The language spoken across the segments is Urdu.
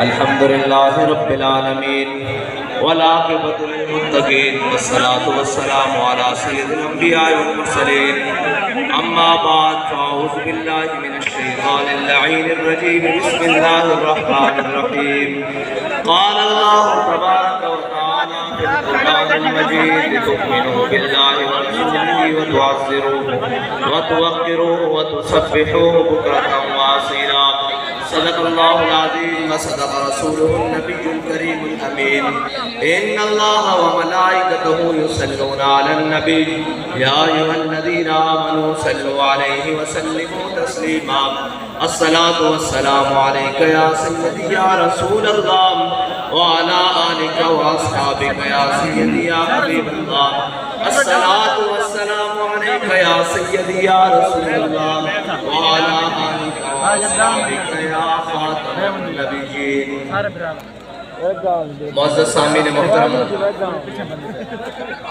الحمدللہ رب العالمین والعاقبۃ للمتقین والصلاة والسلام علی سید الانبیاء والمرسلین اما بعد فاعوذ باللہ من الشیطان اللعین الرجیم بسم اللہ الرحمن الرحیم قال اللہ تبارک و تعالی فی القرآن المجید لتؤمنوا باللہ ورسولہ وتعزروہ وتوقروہ وتسبحوہ بکرۃ واسیلا صدق اللہ العظیم وصدق رسولہ النبی الکریم الامین ان اللہ وملائکتہ یصلون علی النبی یا ایھا الذین آمنوا صلوا علیہ وسلموا تسلیما الصلاۃ والسلام علیک یا سیدی یا رسول اللہ وعلی آلک واصحابک یا سیدی یا حبیب اللہ الصلاۃ والسلام علیک یا سیدی یا رسول اللہ وعلی آلک واصحابک یا خاتم النبیین۔ معزز سامعین محترم،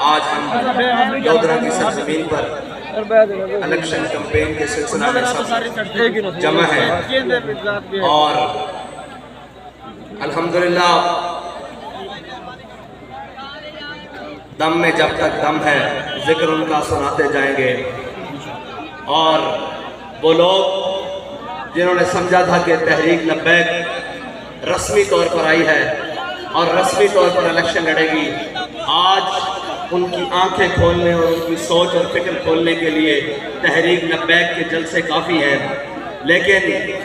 آج ہم یودرا کی سرزمین پر الیکشن کمپین کے سلسلہ میں سب جمع ہیں اور الحمدللہ دم میں جب تک دم ہے ذکر ان کا سناتے جائیں گے، اور وہ لوگ جنہوں نے سمجھا تھا کہ تحریک لبیک رسمی طور پر آئی ہے اور رسمی طور پر الیکشن لڑے گی، آج ان کی آنکھیں کھولنے اور ان کی سوچ اور فکر کھولنے کے لیے تحریک لبیک کے جلسے کافی ہیں۔ لیکن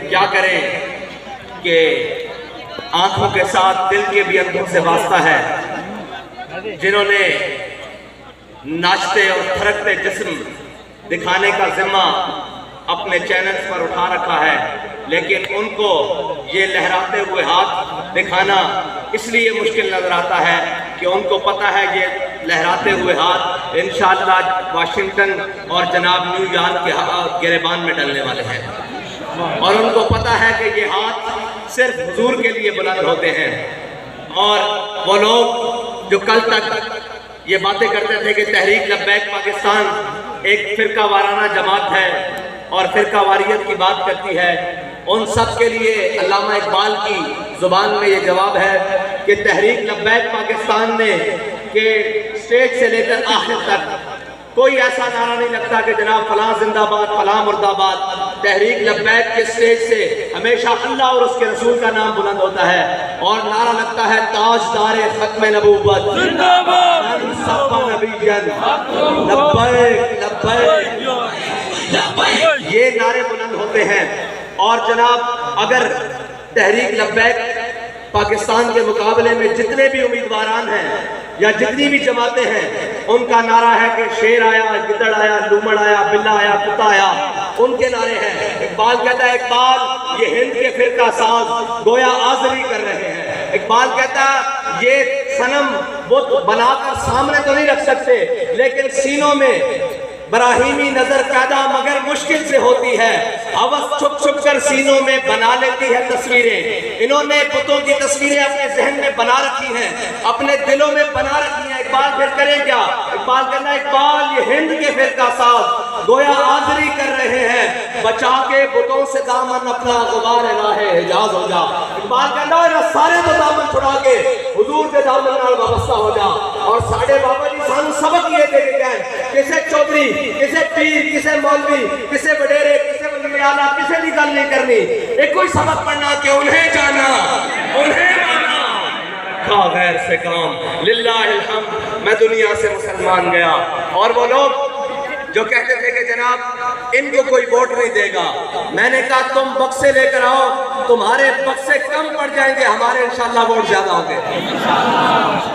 کیا کریں کہ آنکھوں کے ساتھ دل کے بھی اندھوں سے واسطہ ہے، جنہوں نے ناچتے اور تھرکتے جسم دکھانے کا ذمہ اپنے چینلز پر اٹھا رکھا ہے، لیکن ان کو یہ لہراتے ہوئے ہاتھ دکھانا اس لیے مشکل نظر آتا ہے کہ ان کو پتہ ہے یہ لہراتے ہوئے ہاتھ انشاءاللہ واشنگٹن اور جناب نیو یارک کے گریبان میں ڈلنے والے ہیں، اور ان کو پتہ ہے کہ یہ ہاتھ صرف حضور کے لیے بلند ہوتے ہیں۔ اور وہ لوگ جو کل تک یہ باتیں کرتے تھے کہ تحریک لبیک پاکستان ایک فرقہ وارانہ جماعت ہے اور فرقہ واریت کی بات کرتی ہے، ان سب کے لیے علامہ اقبال کی زبان میں یہ جواب ہے کہ تحریک لبیک پاکستان نے کہ اسٹیج سے لے کر آخر تک کوئی ایسا نعرہ نہیں لگتا کہ جناب فلاں زندہ باد فلاں مرد آباد۔ تحریک لبیک کے اسٹیج سے ہمیشہ اللہ اور اس کے رسول کا نام بلند ہوتا ہے اور نعرہ لگتا ہے تاجدار ختم نبوت زندہ باد لبیک لبیک، یہ نعرے بلند ہوتے ہیں۔ اور جناب اگر تحریک لبیک پاکستان کے مقابلے میں جتنے بھی امیدواران ہیں یا جتنی بھی جماعتیں ہیں، ان کا نعرہ ہے کہ شیر آیا، گدڑ آیا، لومڑ آیا، بلہ آیا، کتا آیا، ان کے نعرے ہیں۔ اقبال کہتا ہے اقبال یہ ہند کے فرقہ ساز گویا آزری کر رہے ہیں۔ اقبال کہتا ہے یہ صنم بت بنا کر سامنے تو نہیں رکھ سکتے، لیکن سینوں میں براہیمی نظر پیدا مگر مشکل سے ہوتی ہے، ہوس چھپ چھپ کر سینوں میں بنا لیتی ہے تصویریں۔ انہوں نے بتوں کی تصویریں اپنے ذہن میں بنا رکھی ہیں، اپنے دلوں میں بنا رکھی ہیں۔ اقبال پھر کریں کیا؟ اقبال کہنا ہے اقبال یہ ہند کے فرقہ ساز گویا آزری کر رہے ہیں، بچا کے بتوں سے دامن اپنا غبار راہ حجاز ہو جا۔ اقبال کہنا ہے سارے تو دامن چھڑا کے حضور کے دامن نال وابستہ ہو جا۔ اور ساڑھے بابا جی سانو سبق یہ دے کے کہیں کسے چودھری، کسے پیر، کسے مولوی، کسے وڈیرے، کسے وزیر اعلیٰ، کسے بھی گل نہیں کرنی، ایک کوئی سبق پڑھنا کہ انہیں جانا، انہیں مانا، کھا غیر سے کام۔ للہ الحمد میں دنیا سے مسلمان گیا، اور وہ لوگ جو کہتے تھے کہ جناب ان کو کوئی ووٹ نہیں دے گا، میں نے کہا تم بکسے لے کر آؤ، تمہارے بکسے کم پڑ جائیں گے، ہمارے انشاءاللہ ووٹ زیادہ ہوں گے،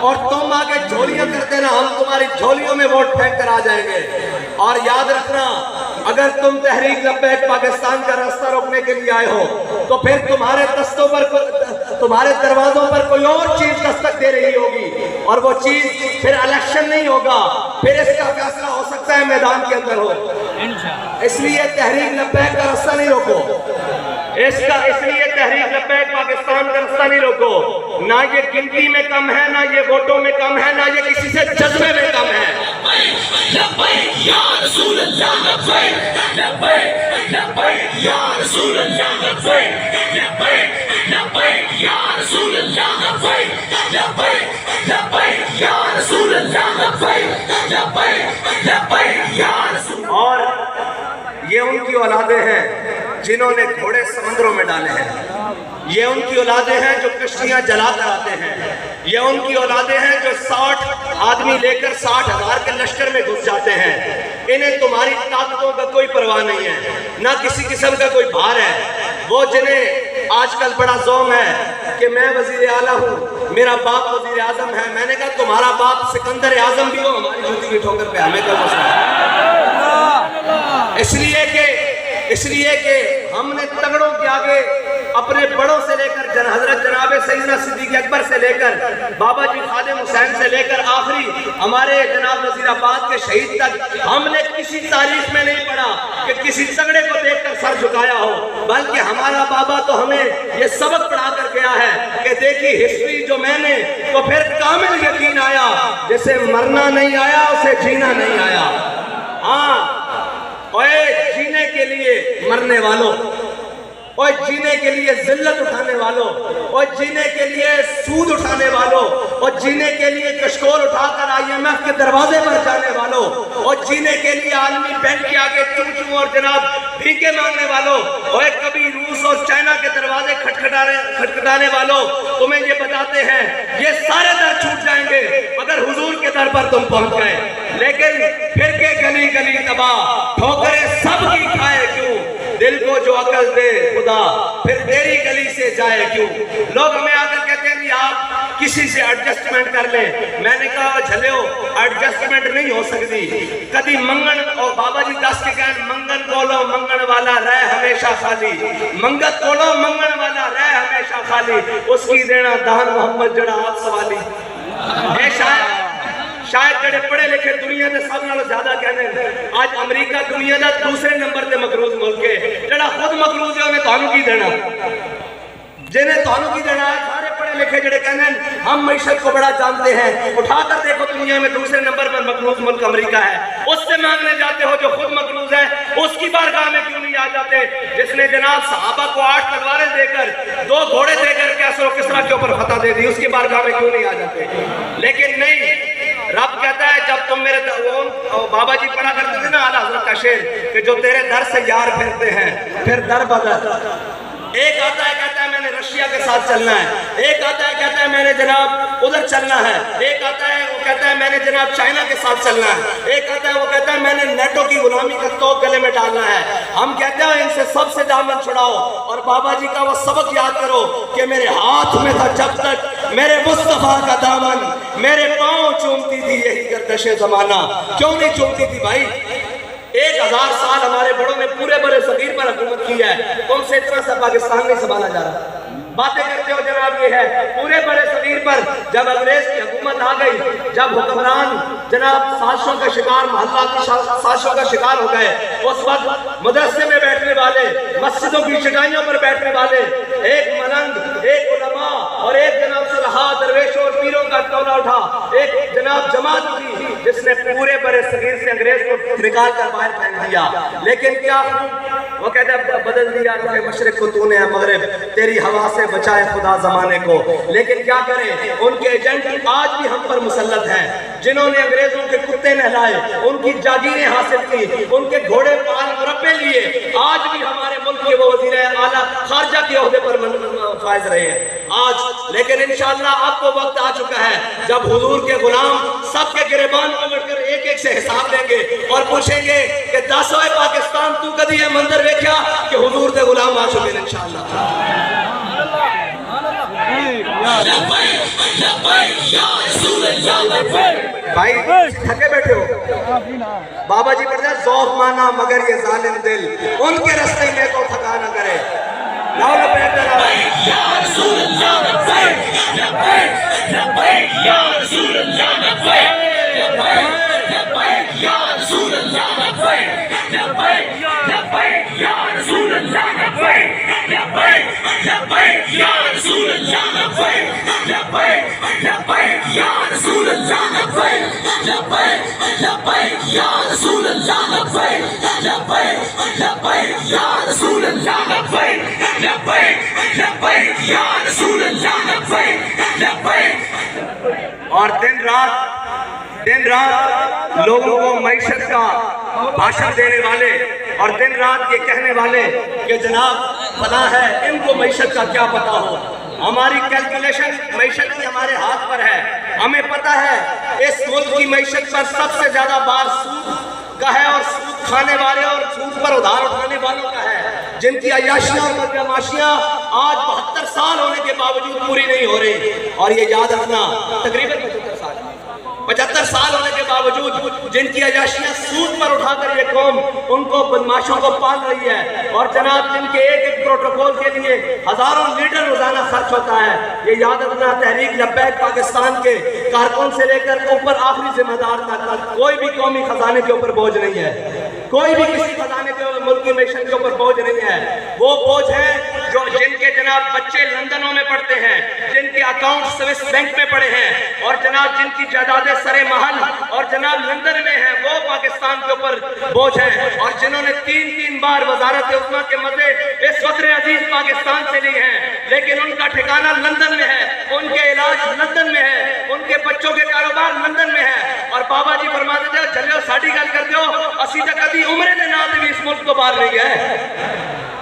اور تم آگے جھولیاں کرتے نا، ہم تمہاری جھولیوں میں ووٹ پھینک کر آ جائیں گے۔ اور یاد رکھنا اگر تم تحریک لبیک پاکستان کا راستہ روکنے کے لیے آئے ہو تو پھر تمہارے دستوں پر تمہارے دروازوں پر کوئی اور چیز دستک دے رہی ہوگی، اور وہ چیز پھر الیکشن نہیں ہوگا، پھر اس کا فیصلہ ہو سکتا ہے میدان کے اندر ہو۔ اس لیے تحریک لبیک کا راستہ نہیں روکو، اس لیے تحریک لبیک پاکستان کا راستہ نہیں روکو۔ نہ یہ گنتی میں کم ہے، نہ یہ ووٹوں میں کم ہے، نہ یہ کسی سے جذبے میں کم ہے۔ لبیک لبیک یا رسول اللہ لبیک لبیک لبیک یا رسول اللہ لبیک لبیک لبیک یا رسول اللہ لبیک لبیک لبیک یا رسول اللہ لبیک لبیک لبیک یا رسول اللہ. اور یہ ان کی اولادیں ہیں جنہوں نے گھوڑے سمندروں میں ڈالے ہیں. یہ ان کی اولادیں ہیں جو کشتیاں جلا کر آتے ہیں. یہ ان کی اولادیں ہیں جو 60 آدمی لے کر 60,000 کے لشکر میں گھس جاتے ہیں. انہیں تمہاری طاقتوں کا کوئی پرواہ نہیں ہے، نہ کسی قسم کا کوئی بھار ہے. وہ جنہیں آج کل بڑا زوم ہے کہ میں وزیر اعلیٰ ہوں، میرا باپ وزیر اعظم ہے. میں نے کہا تمہارا باپ سکندر اعظم بھی ہو، ہماری جوتی کی ٹھوکر پہ ہمیں کیا مسئلہ ہے؟ اس لیے کہ ہم نے تگڑوں کے آگے اپنے بڑوں سے لے کر حضرت جناب سیدنا صدیق اکبر سے لے کر بابا جی خادم حسین سے لے کر آخری ہمارے جناب وزیر آباد کے شہید تک ہم نے کسی تاریخ میں نہیں پڑھا کہ کسی تگڑے کو دیکھ کر سر جھکایا ہو، بلکہ ہمارا بابا تو ہمیں یہ سبق پڑھا کر گیا ہے کہ دیکھی ہسٹری جو میں نے تو پھر کامل یقین آیا، جسے مرنا نہیں آیا اسے جینا نہیں آیا. ہاں، اوے جینے کے لیے مرنے والوں، اور جینے کے لیے ذلت اٹھانے والوں، اور جینے کے لیے سود اٹھانے والوں، اور جینے کے لیے کشکول اٹھا کر IMF کے دروازے پر جانے والوں، اور جینے کے لیے عالمی بینک کے آگے چوں چوں اور جناب بھیکے مانگنے والوں، اور کبھی روس اور چائنا کے دروازے کھٹکھٹانے والوں، تمہیں یہ بتاتے ہیں یہ سارے در چھوٹ جائیں گے اگر حضور کے در پر تم پہنچ گئے. لیکن پھر کے گلی گلی تباہ، ٹھوکریں سب کی کھائے کیوں، دل کو جو عقل دے خدا پھر تیری گلی سے جائے کیوں. لوگ ہمیں آ کر کہتے ہیں آپ کسی سے ایڈجسٹمنٹ کر لیں. میں نے کہا جھلیو ایڈجسٹمنٹ نہیں ہو سکتی. کدی منگن اور بابا جی دس کے کہن منگن کولو منگن والا رہ ہمیشہ خالی، منگت کولو منگن والا رہ ہمیشہ خالی، اس کی دینا دہن محمد جڑا آپ سوالی. اے شاید جڑے پڑھے لکھے دنیا دے سب نالوں زیادہ کہنے آج امریکہ دنیا دا دوسرے نمبر تے مقروض ملک ہے. جڑا خود مقروض ہے انہیں تانوں کی دینا، جنہیں تانوں کی دینا. سارے پڑھے لکھے جڑے کہنے ہم معیشت کو بڑا جانتے ہیں، اٹھا کر دیکھو دنیا میں دوسرے نمبر پر مقروض ملک امریکہ ہے. اس سے مانگنے جاتے ہو جو خود مقروض ہے، اس کی بارگاہ میں کیوں نہیں آ جاتے جس نے جناب صحابہ کو 8 تلواریں دے کر 2 گھوڑے دے کر کیسر و کسرا کے اوپر فتح دے دی، اس کی بارگاہ میں کیوں نہیں آ جاتے؟ لیکن نہیں، رب کہتا ہے جب تم میرے بابا جی پڑھا کرتے تھے نا اعلیٰ حضرت کا شعر کہ جو تیرے در سے یار پھرتے ہیں پھر در بدر. ایک آتا ہے کہتا ہے میں نے رشیا کے ساتھ چلنا ہے، ایک آتا ہے کہتا ہے میں نے جناب ادھر چلنا ہے، ایک آتا ہے وہ کہتا ہے میں نے جناب چائنا کے ساتھ چلنا ہے، ایک آتا ہے وہ کہتا ہے میں نے نیٹو کی غلامی کا توق گلے میں ڈالنا ہے. ہم کہتے ہیں ان سے سب سے دامن چھڑاؤ اور بابا جی کا وہ سبق یاد کرو کہ میرے ہاتھ میں تھا جب تک میرے مصطفیٰ کا دامن، میرے پاؤں چومتی تھی یہی گردش زمانہ. کیوں نہیں چومتی تھی بھائی؟ 1000 سال ہمارے بڑوں نے پورے برے صغیر پر حکومت کی ہے، تم سے اتنا سا پاکستان نہیں سنبھالا جا رہا. باتیں کرتے ہو جناب یہ ہے پورے برے صغیر پر جب انگریز کی حکومت آ گئی، جب حکمران جناب سازشوں کا شکار، محلہ کی سازشوں کا شکار ہو گئے، اس وقت مدرسے میں بیٹھنے والے، مسجدوں کی چٹائیوں پر بیٹھنے والے، ایک ملنگ، ایک علماء اور ایک جناب صلحاء درویشوں اور پیروں کا ٹولہ اٹھا، ایک جناب جماعت اٹھی جس نے پورے برے صغیر سے انگریز کو نکال کر باہر پھینک دیا. لیکن کیا وہ کہتے ہیں بدل دیا تجھے مشرق کو تو نے مغرب، تیری ہوا سے بچائے خدا زمانے کو. لیکن کیا کریں، ان کے ایجنٹ آج بھی ہم پر مسلط ہیں، جنہوں نے انگریزوں کے کتے نہلائے، ان کی جاگیریں حاصل کی، ان کے گھوڑے پال مربے لیے، آج بھی ہمارے ملک کے وہ وزیر اعلیٰ خارجہ کے عہدے پر فائز رہے ہیں آج. لیکن انشاءاللہ اب تو وقت آ چکا ہے جب حضور کے غلام سب کے گریبان پکڑ کر ایک ایک سے حساب لیں گے اور پوچھیں گے کہ داسوئے پاکستان تو کدی یہ منظر دیکھا کہ حضور کے غلام آ چکے ہیں انشاءاللہ. بھائی تھکے بیٹھے ہو، بابا جی پڑھتے ہیں ذوق مانا مگر یہ ظالم دل ان کے رستے میں کو تھکا نہ کرے. لاؤ لبیک لبیک یا رسول اللہ لبیک لبیک لبیک یا رسول اللہ لبیک لبیک لبیک یا رسول اللہ لبیک لبیک لبیک یا رسول اللہ لبیک لبیک لبیک یا رسول اللہ لبیک لبیک لبیک یا رسول اللہ لبیک لبیک لبیک یا رسول اللہ لبیک لبیک لبیک یا رسول اللہ لبیک لبیک لبیک یا رسول اللہ لبیک لبیک. اور دن رات لوگوں کو معیشت کا بھاشن دینے والے اور دن رات یہ کہنے والے کہ جناب فلاں ہے، ان کو معیشت کا کیا پتا ہو. ہماری کیلکولیشن معیشت کی ہمارے ہاتھ پر ہے. ہمیں پتا ہے اس ملک کی معیشت پر سب سے زیادہ بار سود کا ہے اور سود کھانے والے اور سود پر ادھار اٹھانے والوں کا ہے، جن کی عیاشیاں اور بدمعاشیاں آج 72 سال ہونے کے باوجود پوری نہیں ہو رہی. اور یہ یاد رکھنا تقریباً 75 سال ہونے کے باوجود جن کی عیاشیاں سود پر اٹھا کر یہ قوم ان کو بدماشوں کو پال رہی ہے، اور جناب جن کے ایک ایک پروٹوکول کے لیے ہزاروں لیٹر روزانہ خرچ ہوتا ہے. یہ یاد رکھنا تحریک لبیک پاکستان کے کارکن سے لے کر اوپر آخری ذمہ دار تک کوئی بھی قومی خزانے کے اوپر بوجھ نہیں ہے. کوئی بھی کسی خزانے کے ملک کی معیشت کے اوپر بوجھ نہیں ہے. وہ بوجھ ہے جن کے جناب بچے لندنوں میں پڑھتے ہیں، جن کے اکاؤنٹ سوئس بینک میں پڑے ہیں، اور جناب جن کی جائیدادیں سرے محل اور جناب لندن میں ہیں، وہ پاکستان کے اوپر بوجھ ہیں. اور جنہوں نے 3 بار وزارت عظمیٰ کے مزے اس فخر عزیز پاکستان سے لی ہیں، لیکن ان کا ٹھکانہ لندن میں ہے، ان کے علاج لندن میں ہے، ان کے بچوں کے کاروبار لندن میں ہے. اور بابا جی فرماتے تھے چلو ساڑی گل کر دیو اسی تک کبھی عمرے دے نام بھی اس ملک کو باہر نہیں گئے.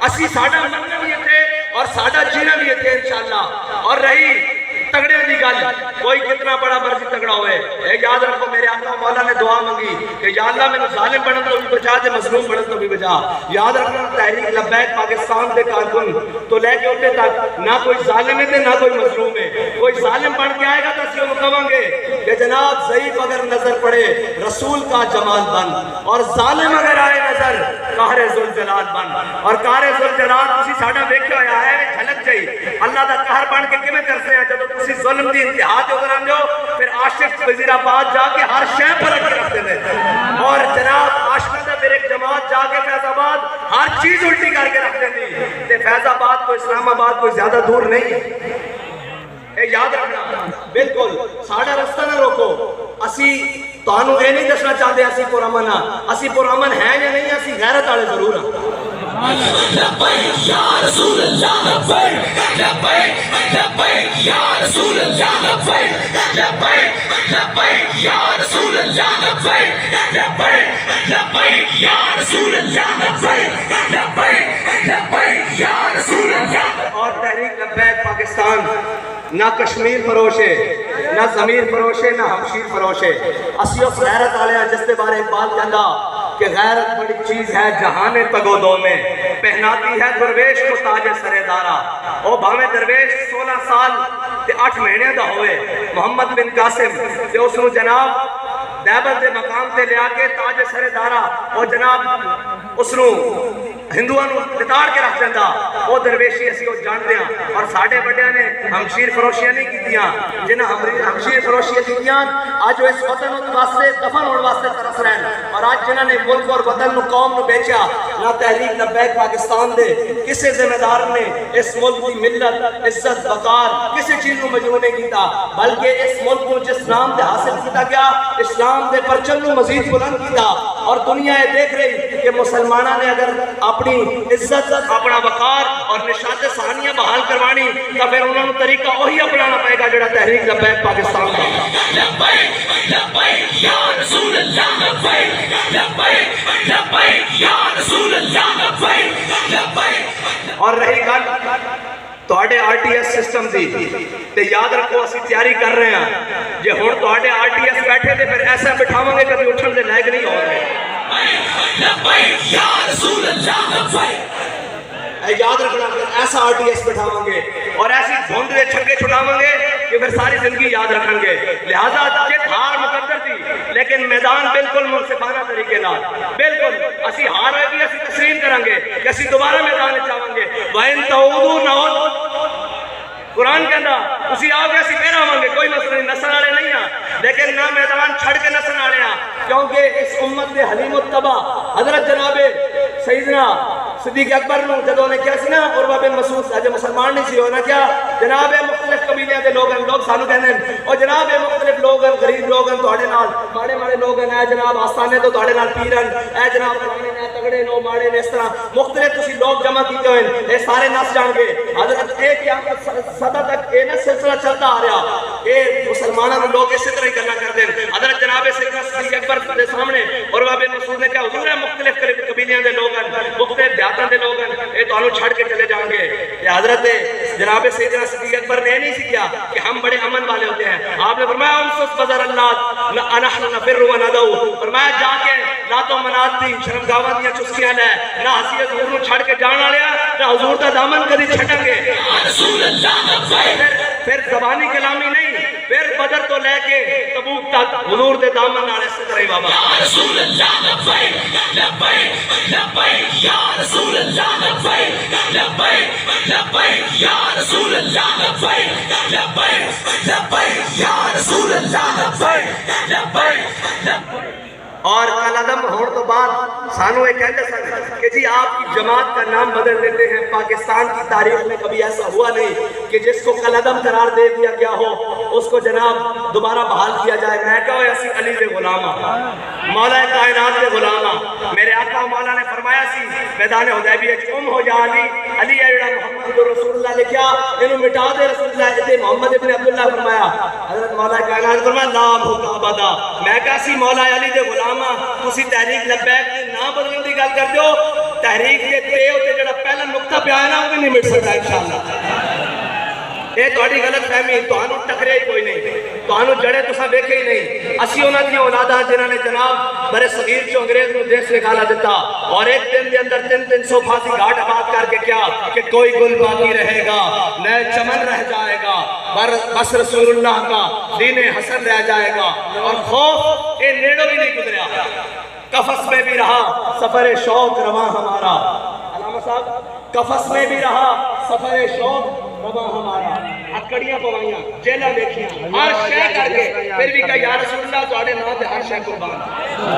اسی ساڑا مرنا بھی تھے اور ساڑا جینا بھی تھے انشاءاللہ. اور رہی تگڑے دی گل، کوئی کتنا بڑا مرضی تگڑا ہوئے، یاد رکھو میرے آقا مولا نے دعا منگی کہ یا اللہ میں ظالم بنن تو بھی بچا دے، مظلوم بنن تو بھی بچا. یاد رکھنا تحریک لبیک پاکستان دے کارکن تو لے کے اٹھے تک نہ کوئی ظالم ہے نہ کوئی مظلوم ہے. کوئی ظالم بن کے آئے گا تو اسی ہم کہیں گے کہ جناب ضعیف اگر نظر پڑے رسول کا جمال بن، اور ظالم اگر آئے نظر قہر ذوالجلال بن. اور قہر ذوالجلال تسی ساڈا ویکھیا ہویا ہے جھلک جائی اللہ دا قہر بن کے کیویں کرتے ہیں جب تسی ظلم دی انتہا تے اتر آندے ہو. پھر عاشق وزیر آباد جا کے ہر شے پر رکھ رکھتے ہیں، اور جناب عاشقاں دا پھر ایک جماعت جا کے فیض آباد ہر چیز الٹی کر کے رکھ دینی. تے فیض آباد کو اسلام آباد کوئی زیادہ دور نہیں ہے. یاد رکھنا بالکل ساڑا رستہ نہ روکو. اسی تانوں یہ نہیں دسنا چاہتے اسی پرامن ہاں، اسی پرامن ہیں یا نہیں، اسی غیرت والے ضرور ہاں. لبیک یا رسول اللہ لبیک لبیک لبیک یا رسول اللہ لبیک لبیک لبیک یا رسول اللہ لبیک لبیک لبیک یا رسول اللہ لبیک لبیک لبیک یا رسول اللہ. اور تحریک لبیک پاکستان نہ کشمیر فروش ہے، نہ ضمیر فروش ہے، نہ ہمشیر فروش ہے. اسی اس غیرت والے ہیں جس کے بارے اقبال کہندا کہ غیرت بڑی چیز ہے جہان تگو دو میں، پہناتی ہے درویش کو تاج سرے دارا. او بھاویں درویش 16 سال تے 8 مہینے دا ہوئے، محمد بن قاسم تے اس نو جناب دیبل دے مقام تے لیا کے تاج سرے دارا اور جناب اس نو ہندوؤں نو لتاڑ کے رکھ دیندا. وہ درویشی اسی وہ جانتے ہیں. اور ساڈے بڑیاں نے ہمشیر فروشیاں نہیں کیتیاں، جنہاں ہمشیر فروشیاں کیتیاں اج اس وطن واسطے دفن ہونے واسطے ترس رہے ہیں. اور آج جنہاں نے ملک اور وطن نو قوم نو بیچیا، نہ تحریک لبیک پاکستان دے کسی ذمہ دار نے اس ملک کی ملت عزت وقار کسی چیز نو مجروح نہیں کیتا، بلکہ اس ملک کو جس نام دے حاصل کیتا گیا اسلام دے پرچم نو مزید بلند کیتا. اور دنیا یہ دیکھ رہی کہ مسلمانہ نے اگر اپنی عزت اپنا وقار اور نشاط ثانیہ بحال کروانی تو پھر انہوں نے طریقہ وہی اپنانا پائے گا جڑا تحریک لبیک پاکستان کا. لبیک لبیک یا رسول اللہ لبیک لبیک لبیک یا رسول اللہ لبیک لبیک. اور رہی گل تواڈے آر ٹی ایس سسٹم دی تے یاد رکھو اسی تیاری کر رہے ہیں جے ہن تواڈے آر ٹی ایس بیٹھے تے پھر ایسا بٹھاواں گے کبھی اٹھن دے لائق نہیں ہوں گے. لبیک یا رسول اللہ لبیک. یاد رکھنا پھر ایسا آر ٹی ایس بٹھاواں گے اور ایسی دھند دے چھکے چھٹاواں گے کہ پھر ساری زندگی یاد رکھیں گے. لہذا جت ہار مقدر تھی لیکن میدان بالکل منصفانہ طریقے نال بالکل اسی ہار ہے بھی اسی تسلیم کریں گے کہ اسی دوبارہ میدان چاہوں گے. وَإِن تَعُودُوا نَعُودْ قرآن کہندا اسی آؤ گے اسی پھر آواں گے، کوئی مسئلہ نہیں، نسل والے نہیں ہیں لیکن نہ میدان چھڑ کے نسل والے ہیں. کیونکہ اس امت کے حلیم الطبع حضرت جناب سیدنا صدیق اکبر نو جدوں نے کیا سی نا عروہ بن مسعود اجے مسلمان نہیں سی ہونا کیا جناب مختلف قبیلیاں دے لوگ سانو کہندے او جناب مختلف لوگ غریب لوگ تواڈے نال ماڑے ماڑے لوگ ہیں جناب آستانے تو تواڈے نال پیرن اے جناب فلانے نے تگڑے نو ماڑے نے اس طرح مختلف تسی لوگ جمع کیتے ہوئے اے سارے نس جان گے حضرت ایک قیامت صدا تک اے نہ سلسلہ چلتا آ رہا اے مسلمانوں نے لوگ اسی طرح کرنا کرتے ہیں حضرت جناب سیدنا صدیق اکبر کے سامنے عروہ بن مسعود نے کہا حضور مختلف قبیلیاں دے لوگ ہیں مختلف دیہاتاں دے لوگ ہیں اے تانوں چھڑ کے چلے جان گے یہ حضرت جناب سیدنا صدیق اکبر نے نہیں سیکھا کہ ہم بڑے امن والے ہوتے ہیں آپ نے فرمایا انصف بذر اللہ نحن نفر و ندعو فرمایا جا کے نہ تو منات دی شرمگاواں دیاں چسکیاں لے نہ ہسی حضور نو چھڑ کے جان والیا نہ حضور دا دامن کدی چھٹیں گے رسول اللہ پھر زبانی کلامی نہیں پھر بدر تو لے کے تبوک تک حضور دے دامن نال اس طرح بابا رسول اللہ لبیک لبیک لبیک یا رسول اللہ لبیک لبیک لبیک یا رسول اللہ لبیک لبیک لبیک یا رسول اللہ لبیک لبیک لبیک اور کالعدم ہونے تو بعد سانو ایک کہتے سن کہ جی آپ کی جماعت کا نام بدل دیتے ہیں پاکستان کی تاریخ میں کبھی ایسا ہوا نہیں کہ جس کو کالعدم قرار دے دیا گیا ہو اس کو جناب دوبارہ بحال کیا جائے میں کہو ایسی علی دے غلامہ مولا کائنات دے غلامہ میرے آقا مولا نے فرمایا سی میدان حدیبیہ ہو یا علی علی ہے جڑا محمد رسول اللہ لکھیا انہوں مٹا دے رسول اللہ تے محمد ابن عبداللہ فرمایا حضرت مولا کائنات فرمایا لا مقابدہ میں کہا سی مولا علی دے غلام تسی تحریک لبیک کے نام بدلنے دی گل کر دیو تحریک کے تے ہوتے جڑا پہلا نقطہ پہ آیا نا وہ بھی نہیں مٹ سکتا انشاءاللہ اے تہاڈی غلط فہمی تانوں ٹکرے ہی کوئی نہیں تانوں جڑے تساں ویکھے ہی نہیں اسی انہاں دی اولاداں جنہاں نے جناب برے صغیر چوں انگریز نو دیش نکالا دیتا اور ایک دن دے اندر 300 پھانسی گھاٹ آباد کر کے کیا کہ کوئی گل باقی رہے گا نئے چمن رہ جائے گا بس رسول اللہ کا دین حسن رہ جائے گا اور خوف اے نیڑوں بھی نہیں گزریا قفص میں بھی رہا سفر شوق رواں ہمارا علامہ صاحب قفص میں بھی رہا سفر شوق رواں ہمارا اکڑیاں پوائیاں جیلہ دیکھیاں ہر شے کر کے پھر بھی کہا یا رسول اللہ تو آڑے نام دے ہر شے قربان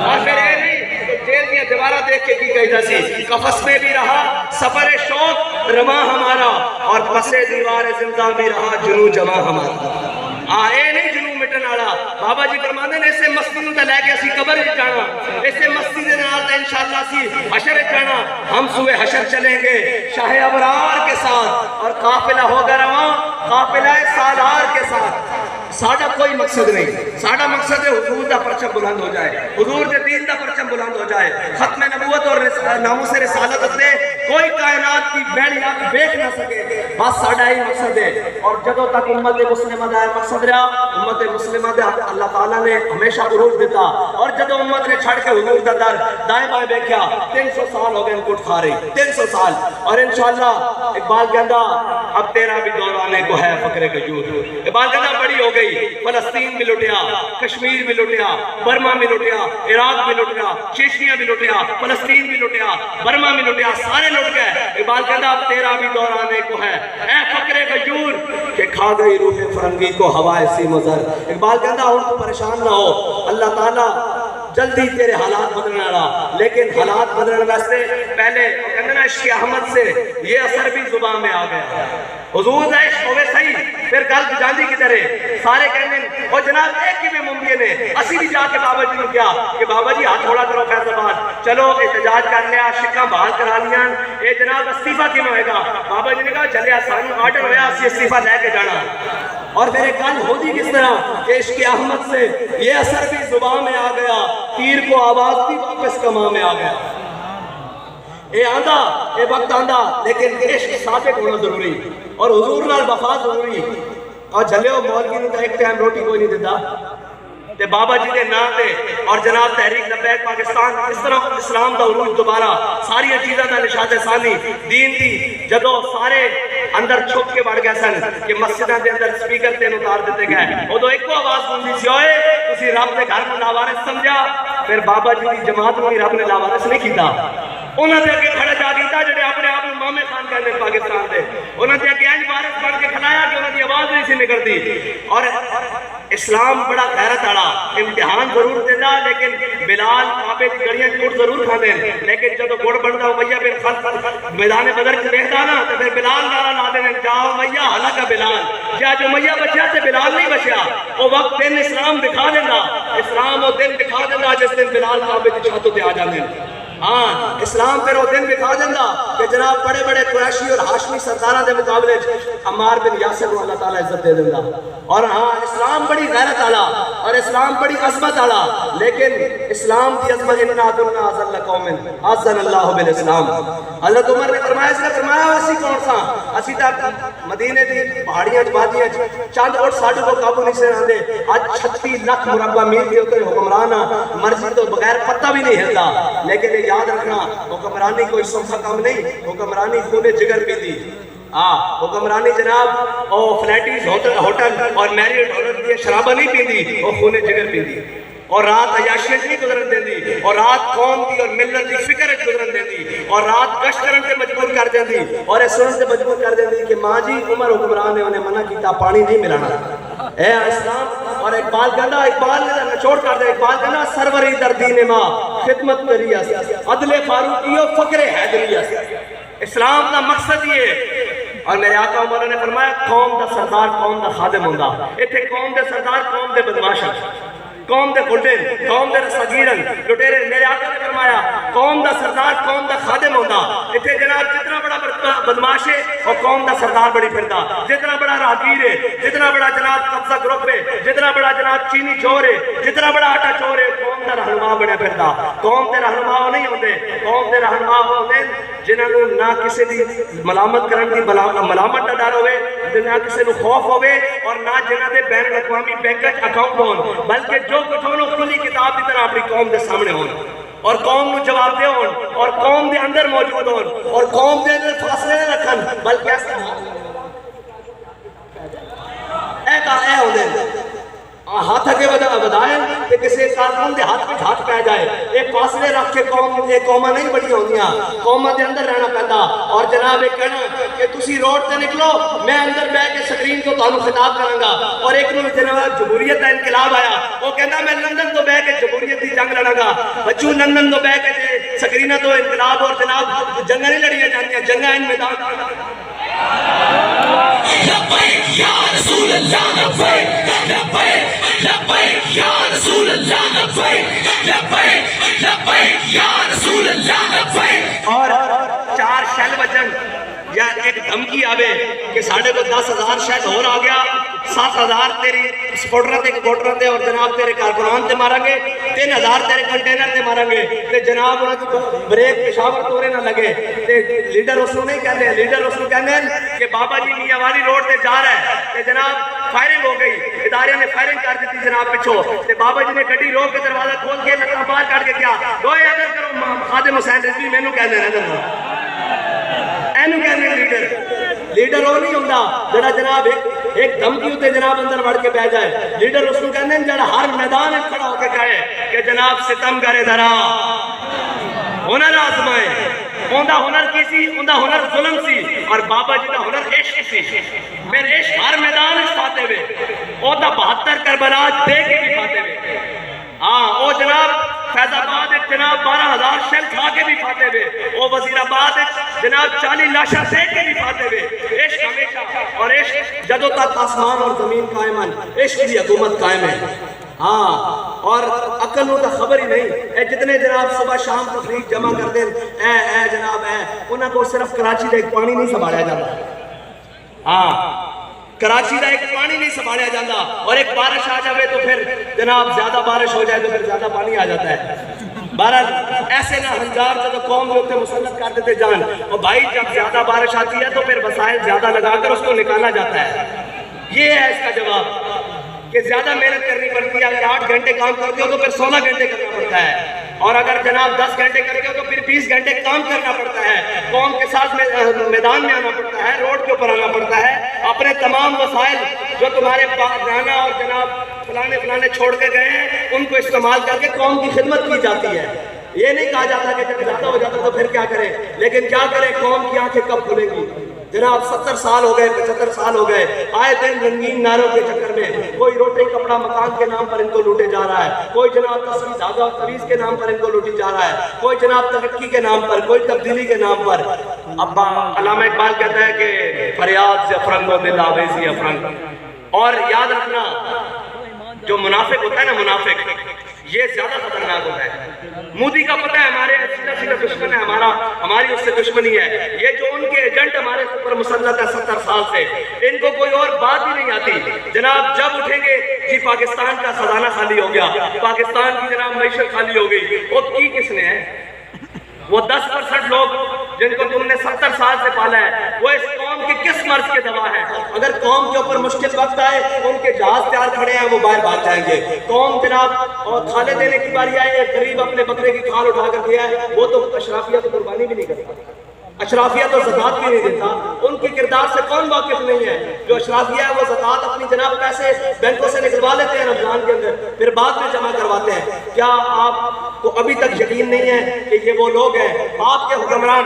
اور پھر اے نہیں جیل دیا دیوارہ دیکھ کے کی کہی دا سی قفص میں بھی رہا سفر شوق رواں ہمارا اور پس دیوار زندہ بھی رہا جنو جمع ہمارا اے نہیں جنو مٹن آڑا بابا جی فرماندے نے اسے مسجد نو تے لے کے اسی قبر وچ جانا اسے مسجد دے نال تے انشاءاللہ سی حشر وچ جانا ہم سوئے حشر چلیں گے شاہ ابرار کے ساتھ اور قافلہ ہوگا رواں قافلہ سالار کے ساتھ ساڑھا کوئی مقصد نہیں ساڑھا مقصد ہے حضور دا پرچم بلند ہو جائے حضور دے دین دا پرچم بلند ہو جائے ختم نبوت اور ناموس رسالت سے کوئی کائنات کی بیڑی آپ بیک نہ سکے بس ساڑھا ہی مقصد ہے اور جدوں تک امت مسلمہ دا مقصد رہا امت مسلمہ دے اللہ تعالیٰ نے ہمیشہ عروج دیتا اور جدوں امت نے چھڑ کے حضور دا در دائیں بائیں بیکھیا 300 سال ہو گئے ان کٹ کھا رہی 300 سال اور انشاءاللہ اقبال کہندا اب تیرا بھی دور آنے کو ہے فقر قیود اقبال کہندا بڑی ہو گئی فلسطین بھی لٹیا کشمیر بھی لٹیا برما بھی لٹیا عراق بھی لٹیا چیچنیا بھی لٹیا فلسطین بھی لٹیا برما بھی لٹیا سارے لٹ گئے اقبال کہندا اب تیرا بھی دور آنے کو ہے اے فقر قیود کہ کھا گئی روح فرنگی کو ہوا ایسی مزر اقبال کہندا اور تو پریشان نہ ہو اللہ تعالیٰ جلدی تیرے حالات بدلنے رہا لیکن حالات بدلنے واسطے پہلے کہنا عشق احمد سے یہ اثر بھی زبان میں آ گیا حضور دا عشق ہوئے صحیح پھر گل جاندی کی طرح سارے کہنے اور جناب ایک ہی بھی ممکن ہے اسی بھی جا کے بابا جی نے کیا کہ بابا جی ہاتھ تھوڑا کرو فیض آباد چلو احتجاج کر لیا شکاں بحال کرا لیا اے جناب استعفیٰ کیوں ہوئے گا بابا جی نے کہا چلے سانو آرڈر ہویا اسی استعفیٰ لے کے جانا اور پھر ایک گل ہوتی کس طرح کہ عشق احمد سے یہ اثر بھی زبان میں آ گیا تیر کو آواز بھی واپس کما میں آ گیا اے آندہ اے وقت آندہ لیکن عشق صادق ہونا ضروری اور حضور نال وفا ضروری اور جھلیو مولوی نوں تے ایک ٹائم روٹی کوئی نہیں دیتا تے بابا جی دے نام تے اور جناب تحریک لبیک پاکستان اس طرح اسلام دا عروج دوبارہ ساری چیزاں دا نشاط ثانی دین دی جدوں سارے اندر چھپ کے بڑھ گئے سن کہ مسجداں دے اندر سپیکر تے اتار دیتے گئے اودوں ایک آواز سنਦੀ سی اوئے تسی رب دے گھر نوں لاوارث سمجھا پھر بابا جی دی جماعت نوں رب نے لاوارث نہیں کیتا انہاں دے اگے کھڑا جا کیتا جڑے اپنے آپ نوں مامے خان کہندے پاکستان دے انہاں دے اگے انج وارث بن کے کھلایا کہ انہاں دی آواز نہیں سی نکلدی اور اسلام بڑا غیرت آڑا امتحان ضرور دینا لیکن بلال کعبے کی گڑیاں کوٹ ضرور کھا دیں لیکن جب گوڑ بنتا امیہ بن خلف میدان بدر سے دیکھتا نا تو پھر بلال نعرہ لا دیں جاؤ امیہ ہلاکا بلال کیا جو امیہ بچیا سے بلال نہیں بچیا وہ وقت دن اسلام دکھا دینا اسلام وہ دن دکھا دینا جس دن بلال کعبے کی چھاتوں تے آ جانے ہاں اسلام پھر وہ دن دکھا دینا کہ جناب بڑے بڑے قریشی اور ہاشمی سردارہ دے مقابلے عمار بن یاسر کو اللہ تعالیٰ عزت دے دینا اور ہاں اسلام بڑی غیرت آلا اور اسلام بڑی عظمت آلا لیکن اسلام کی عظمت انا کنا اذل قوم اذن اللہ بالاسلام حضرت عمر نے فرمایا اس نے فرمایا اسی کون سا اسی تک مدینے دی پہاڑیاں جبادیاں چاند اور ساڑھوں کو قابو نہیں سے رہنے آج 36 لاکھ مربع میل کے ہوتے حکمرانہ مرضی تو بغیر پتہ بھی نہیں ہلتا لیکن یاد رکھنا حکمرانی کوئی سوکھا کام نہیں حکمرانی خون جگر بھی دی حکمرانی جناب اور فلیٹیز ہوٹل اور میریٹ ہوٹل دی شرابہ نہیں پیندی وہ خون جگر پیندی اور رات عیاشیت نہیں گزرن دیں دی اور رات قوم دی اور ملت دی فکر گزرن دیں دی اور رات گشت کرن سے مجبور کر دیں دی اور اس سنن سے مجبور کر دیں دی کہ ماں جی عمر حکمران نے انہیں منع کیتا پانی نہیں ملانا اے اسلام اور اقبال کہنا اقبال نے نچوڑ کر دے اقبال کہنا سروری در دین ماں خدمت کری عدل فاروقی و فقر حیدری اسلام کا مقصد یہ اور میرے آقا عمر نے فرمایا قوم دا سردار قوم دا خادم ہوندا ایتھے قوم دے سردار قوم دے بدماش قوم دے گھٹن قوم دے رساگیرن لٹیرے میرے آقا نے فرمایا قوم دا سردار قوم دا خادم ہوندا اتھے جناب جتنا بڑا بدماش ہے اور قوم دا سردار بڑی پھردا جتنا بڑا راہگیر ہے جتنا بڑا جناب قبضہ گروپ ہے جتنا بڑا جناب چینی چور ہے جتنا بڑا آٹا چور ہے قوم دا رہنما بڑا پھردا قوم دے رہنما نہیں ہوندے قوم دے رہنما ہوندے جنہاں نوں نہ کسی دی ملامت کرن دی ملامت نہ ڈر ہوے نہ کسی نوں خوف ہوے اور نہ جنہاں دے بین الاقوامی بینک اکاؤنٹ ہون بلکہ جو کچھ ہونو کھلی کتاب کی طرح اپنی قوم دے سامنے ہون اور قوم نو جواب دے ہون اور قوم دے اندر موجود ہون اور قوم دے اندر فاصلے نہ رکھن بلکہ اے ہوندے ہاتھ اگے بدائیں کہ کسی کارکن دے ہاتھ پہ ہاتھ پہ جائے ایک فاصلے رکھ کے قوماں نہیں بڑی ہوندیاں قوماں دے اندر رہنا پہندا اور جناب ایک کہنا کہ تسی روڈ تے نکلو میں اندر بیٹھ کے سکرین کو تانوں خطاب کراں گا اور ایک نو جناب جمہوریت دا انقلاب آیا وہ کہندا میں لندن تو بیٹھ کے جمہوریت دی جنگ لڑاں گا بچو لندن تو بیٹھ کے سکرینہ تو انقلاب اور جناب جنگ نہیں لڑیاں جاندیاں جنگاں ان میدان لبیک یا رسول اللہ لبیک لبیک لبیک یا رسول اللہ لبیک لبیک لبیک یا رسول اللہ لبیک اور 4 شیل بچن یا ایک دھمکی آوے کہ ساڑھے کو 10,000 شاید اور آ گیا 7,000 تیری سپورٹر تے کوٹر تے اور جناب تیرے کارکنان تے ماریں گے 3,000 تیرے کنٹینر تے ماریں گے تے جناب انہوں کی بریک پشاور تورے نہ لگے تے لیڈر اس کو نہیں کہنے لیڈر اس کو کہنے کہ بابا جی میاں والی روڈ تے جا رہا ہے تے جناب فائرنگ ہو گئی ادارے نے فائرنگ کر دیتی جناب پچھو تے بابا جی نے گھڑی روک کے دروازہ کھول کے لکھا باہر کر کے کیا گوئے اگر کرو خادم حسین رضوی میں نو کہنے رہنے اینو کہنے لیڈر وہ نہیں ہوندہ جڑا جناب ایک دھمکی ہوتے جناب اندر بڑھ کے بیٹھ جائے لیڈر اس کو کہنے جڑا ہر میدان کھڑا ہو کے کہے کہ جناب ستم کرے ذرا ہنر آزمائے اوندا ہنر کی سی اوندا ہنر ظلم سی اور بابا جی دا ہنر عشق سی میرے عشق ہر میدان اس پاتے ہوئے اوندا 72 کربلا دے کے بھی پاتے ہوئے او جناب فیض آباد ایک جناب 12,000 شیل کھا کے بھی پاتے ہوئے او وزیر آباد ایک جناب 40 لاشا دے کے بھی پاتے ہوئے عشق ہمیشہ اور عشق جدوں تک آسمان اور زمین قائم ہیں عشق کی حکومت قائم ہے اور عقل نو تو خبر ہی نہیں اے جتنے جناب صبح شام تفریق جمع کر دیں اے جناب اے انہاں کو صرف کراچی دے ایک پانی نہیں سنبھالیا جاتا کراچی دا ایک پانی نہیں سنبھالیا جاتا اور ایک بارش آ جائے تو پھر جناب زیادہ بارش ہو جائے تو پھر زیادہ پانی آ جاتا ہے بہرحال ایسے نہ ہنجار جب قوم کے اوپر مسلط کر دیتے جان اور بھائی جب زیادہ بارش آتی ہے تو پھر وسائل زیادہ لگا کر اس کو نکالا جاتا ہے یہ ہے اس کا جواب کہ زیادہ محنت کرنی پڑتی ہے اگر 8 گھنٹے کام کرتے ہو تو پھر 16 گھنٹے کرنا پڑتا ہے اور اگر جناب 10 گھنٹے کرتے ہو تو پھر 20 گھنٹے کام کرنا پڑتا ہے قوم کے ساتھ میدان میں آنا پڑتا ہے روڈ کے اوپر آنا پڑتا ہے اپنے تمام وسائل جو تمہارے نانا اور جناب فلانے چھوڑ کے گئے ہیں ان کو استعمال کر کے قوم کی خدمت کی جاتی ہے یہ نہیں کہا جاتا کہ جب زیادہ ہو جاتا تو پھر کیا کریں، لیکن کیا کریں، قوم کی آنکھیں کب کھلیں گی؟ جناب 70 سال ہو گئے، 75 سال ہو گئے، آئے دن رنگین نعروں کے چکر میں کوئی روٹی کپڑا مکان کے نام پر ان کو لوٹے جا رہا ہے، کوئی جناب تصویر دھاگا اور تویز کے نام پر ان کو لوٹی جا رہا ہے، کوئی جناب ترقی کے نام پر، کوئی تبدیلی کے نام پر۔ ابا علامہ اقبال کہتا ہے کہ فریاد سے افرنگ و دل آویزی افرنگ۔ اور یاد رکھنا جو منافق ہوتا ہے نا، منافق یہ زیادہ خطرناک ہوتا ہے۔ مودی کا پتہ ہے ہمارے سیدھا دشمن ہے، ہماری اس سے دشمنی ہے۔ یہ جو ان کے ایجنٹ ہمارے اوپر مسلط ہے 70 سال سے، ان کو کوئی اور بات ہی نہیں آتی۔ جناب جب اٹھیں گے جی پاکستان کا خزانہ خالی ہو گیا، پاکستان کی جناب معیشت خالی ہو گئی، وہ کی کس نے ہے؟ وہ 10% لوگ جن کو تم نے 70 سال سے پالا ہے، وہ اس قوم کے کس مرض کے دوا ہے؟ اگر قوم کے اوپر مشکل وقت آئے، ان کے جہاز تیار کھڑے ہیں، وہ باہر بھاگ جائیں گے۔ قوم جناب اور کھالے دینے کی باری آئے، غریب اپنے بکرے کی کھال اٹھا کر دیا ہے، وہ تو اشرافیہ تو قربانی بھی نہیں کرتا، اشرافیہ تو زکوٰۃ بھی نہیں دیتا۔ ان کے کردار سے کون واقف نہیں ہے؟ جو اشرافیہ ہے وہ زکوٰۃ اپنی جناب پیسے بینکوں سے نکلوا لیتے ہیں رمضان کے اندر، پھر بعد میں جمع کرواتے ہیں۔ کیا آپ کو ابھی تک یقین نہیں ہے کہ یہ وہ لوگ ہیں؟ آپ کے حکمران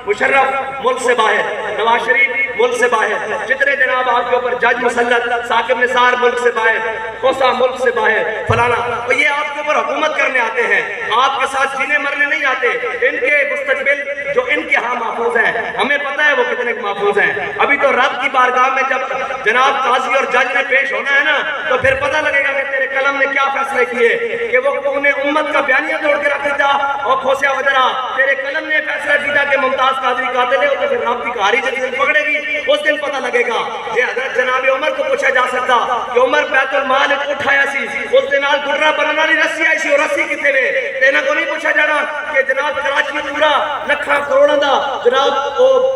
مشرف ملک سے باہر، نواز شریف ملک سے باہر، جتنے جناب آپ کے اوپر جج مسلط، ثاقب نثار ملک سے باہر، کوسا ملک سے باہر، فلانا، اور یہ آپ کے اوپر حکومت کرنے آتے ہیں، آپ کے ساتھ جینے مرنے نہیں آتے۔ ان کے مستقبل جو ان کے ہاں محفوظ ہیں، ہمیں پتہ ہے وہ کتنے محفوظ ہیں۔ ابھی تو رب کی بارگاہ میں جب جناب قاضی اور جج نے پیش ہونا ہے نا، تو پھر پتہ لگے گا کہ تیرے قلم نے کیا فیصلے کیے، کہ وہ انہیں امت کا بیانیہ توڑ کے رکھ دیتا، اور کھوسیا وزرا تیرے قلم نے فیصلہ کیا کہ ممتاز قادری قاتل ہے، تو پھر رب کی قہری جب دن پکڑے گی اس دن پتہ لگے گا۔ یہ حضرت جناب عمر کو پوچھا جا سکتا کہ عمر بیت المال اٹھایا سی، اس دن گڈرا بنانا نہیں رسی آئی سی، اور رسی کتنے میں تینا کو نہیں پوچھا جانا کہ جناب کراچی پورا لکھاں کروڑاں دا جناب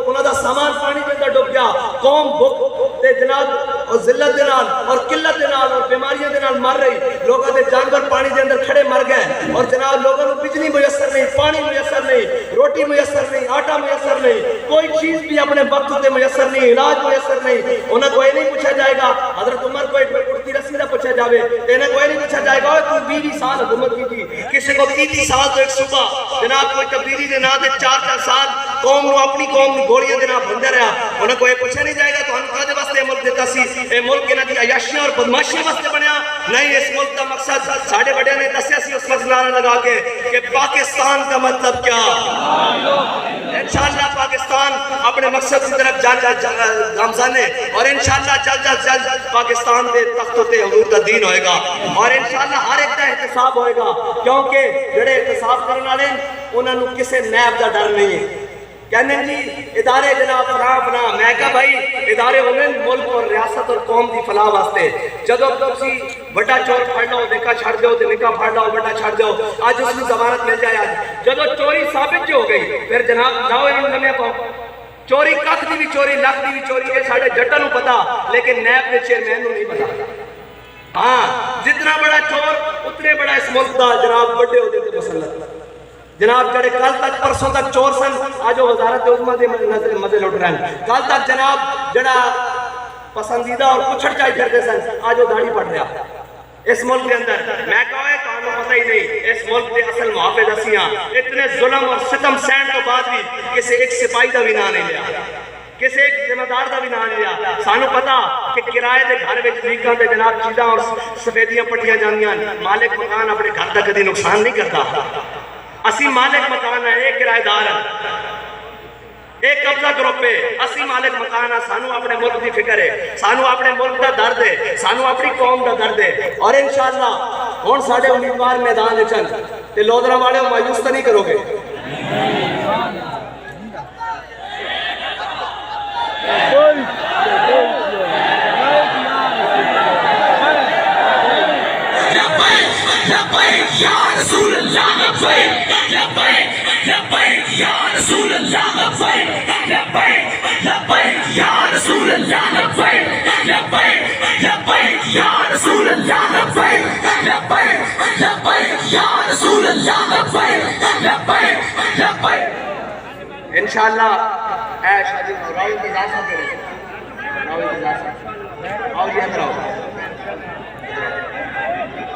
انہاں دا سامان پانی کے اندر ڈوب گیا، قوم بھوک تے جناب اور ذلت دے نال اور قلت دے نال اور بیماریاں دے نال مر رہی، لوگاں دے جانور پانی دے اندر کھڑے مر گئے، اور جناب لوگوں کو بجلی میسر نہیں، پانی میسر نہیں، روٹی میسر نہیں، آٹا میسر نہیں، کوئی چیز بھی اپنے وقت تے میسر نہیں، علاج میسر نہیں۔ انہیں کوئی نہیں پوچھا جائے گا حضرت عمر کو ایک اڑتی رسی نہ پوچھا جاوے، انہیں کوئی نہیں پوچھا جائے گا تو 20 سال حکومت کی تھی، کسی کو 30 سال تو ایک صبح جناب کوئی تبدیلی دے نہ دے 4 سال قوم نو اپنی قوم نو گولیاں دے نہ بندے رہا، انہیں کوئی پوچھا نہیں جائے گا تو ہم کہتے واسطے ملک دیتا سی، اے ملک انہاں دی عیاشیاں اور بدماشیاں واسطے بنیا نہیں، اس ملک کا مقصد ساڑھے بڑے نے دسیا سی اس وقت نعرہ لگا کے کہ پاکستان کا مطلب کیا؟ انشاءاللہ پاکستان اپنے مقصد کی طرف گامزن ہے، اور انشاءاللہ جلد پاکستان دے تخت تے حضور کا دین ہوئے گا، اور انشاءاللہ ہر ایک کا احتساب ہوئے گا، کیونکہ جڑے احتساب کرنے والے انہوں نے کسے نیب دا ڈر نہیں ہے۔ کہنے جی ادارے جناب فنا میں کہا بھائی ادارے ہونے ملک اور ریاست اور قوم دی فلاح واسطے، جدو تسی بڑا چور پھڑ لو نکاح چھڑ دیو تے نکاح پھڑ لو بڑا چھڑ دیو، آج اس میں ضمانت مل جائے، آج جدو چوری ثابت جو ہو گئی پھر جناب لاؤ انہوں نے پاؤ، چوری کخ دی بھی چوری لکھ دی بھی چوری ہے ساڑھے جٹا نو پتا، لیکن نیب کے چیئرمین نو نہیں پتا۔ ہاں جتنا بڑا چور اتنے بڑا اس ملک دا جناب بڑے ہو دیتے مسلط، جناب جڑے کل تک پرسوں تک چور سن آج وہ وزارت عظمیٰ دے مزے لوٹ رہے ہیں، کل تک جناب جڑا پسندیدہ اور کچھڑ چاہی پھرتے سن آج وہ داڑھی پڑھ رہا اس ملک کے اندر۔ میں کہا ہے تو پتہ ہی نہیں اس ملک کے اصل محافظ اسیاں اتنے ظلم اور ستم سین تو بعد بھی کسی ایک سپاہی دا بھی نہ نہیں لیا، کسی ایک ذمہ دار دا بھی نہ لیا۔ سانو پتا کہ کرائے دے گھر وچ لیکاں دے جناب چیزاں اور سفیدیاں پٹیاں جانیاں، مالک مکان اپنے گھر دا کدی نقصان نہیں کرتا، اسی مالک مکان ہے، ایک کرائے دار ہے، ایک قبضہ گروپ ہے، اسی مالک مکان ہے، سانو اپنے ملک دی فکر ہے، سانو اپنے ملک دا درد ہے، سانو اپنی قوم دا درد ہے، اور انشاءاللہ ہون ساڑھے امیدوار میدان میں چل تے لودرہ والے مایوس تو نہیں کرو گے۔ لبیک یا رسول اللہ لبیک، لبیک لبیک یا رسول اللہ لبیک، لبیک لبیک یا رسول اللہ لبیک، لبیک لبیک یا رسول اللہ لبیک، لبیک لبیک یا رسول اللہ لبیک، لبیک لبیک۔ انشاءاللہ اے شاہ جی راوی انتظار صاحب کریں، راوی انتظار صاحب آؤ جی اندر آؤ،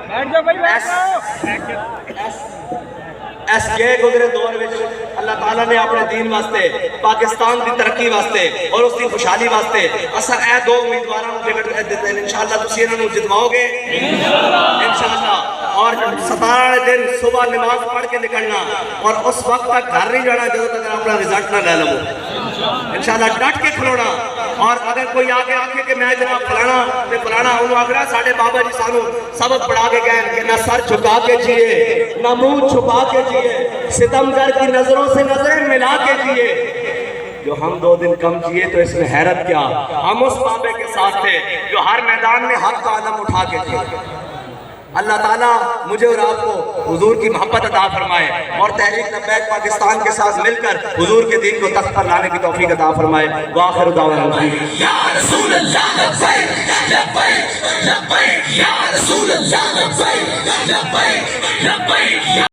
بیٹھ جاؤ بھائی، بیٹھ جاؤ۔ اس گئے گزرے دور میں اللہ تعالیٰ نے اپنے دین واسطے پاکستان کی ترقی واسطے اور اس کی خوشحالی واسطے اسا اے دو امیدواراں نوں ٹکٹ دیتے ہیں انشاءاللہ تسی انہاں نوں جتواؤ گے انشاءاللہ اور 17 دن صبح نماز پڑھ کے نکلنا اور اس وقت تک گھر نہیں جانا جب تک اپنا رزلٹ نہ لے لو انشاءاللہ ڈٹ کے کھلونا اور اگر کوئی آگے آکے کہ میں جناب فلانا انہوں آگرہ ساڑھے بابا جی سانو سبق پڑھا کے گئے کہ نہ سر جھکا کے جیے نہ منہ چھپا کے جیے ستمگر کی نظروں سے نظریں ملا کے جیے جو ہم 2 دن کم جیے تو اس میں حیرت کیا ہم اس بابے کے ساتھ تھے جو ہر میدان میں حق کا علم اٹھا کے جیے اللہ تعالیٰ مجھے اور آپ کو حضور کی محبت عطا فرمائے اور تحریک لبیک پاکستان کے ساتھ مل کر حضور کے دین کو تخت پر لانے کی توفیق عطا فرمائے وآخر دعوانا یا رسول اللہ لبیک لبیک لبیک یا رسول اللہ لبیک لبیک لبیک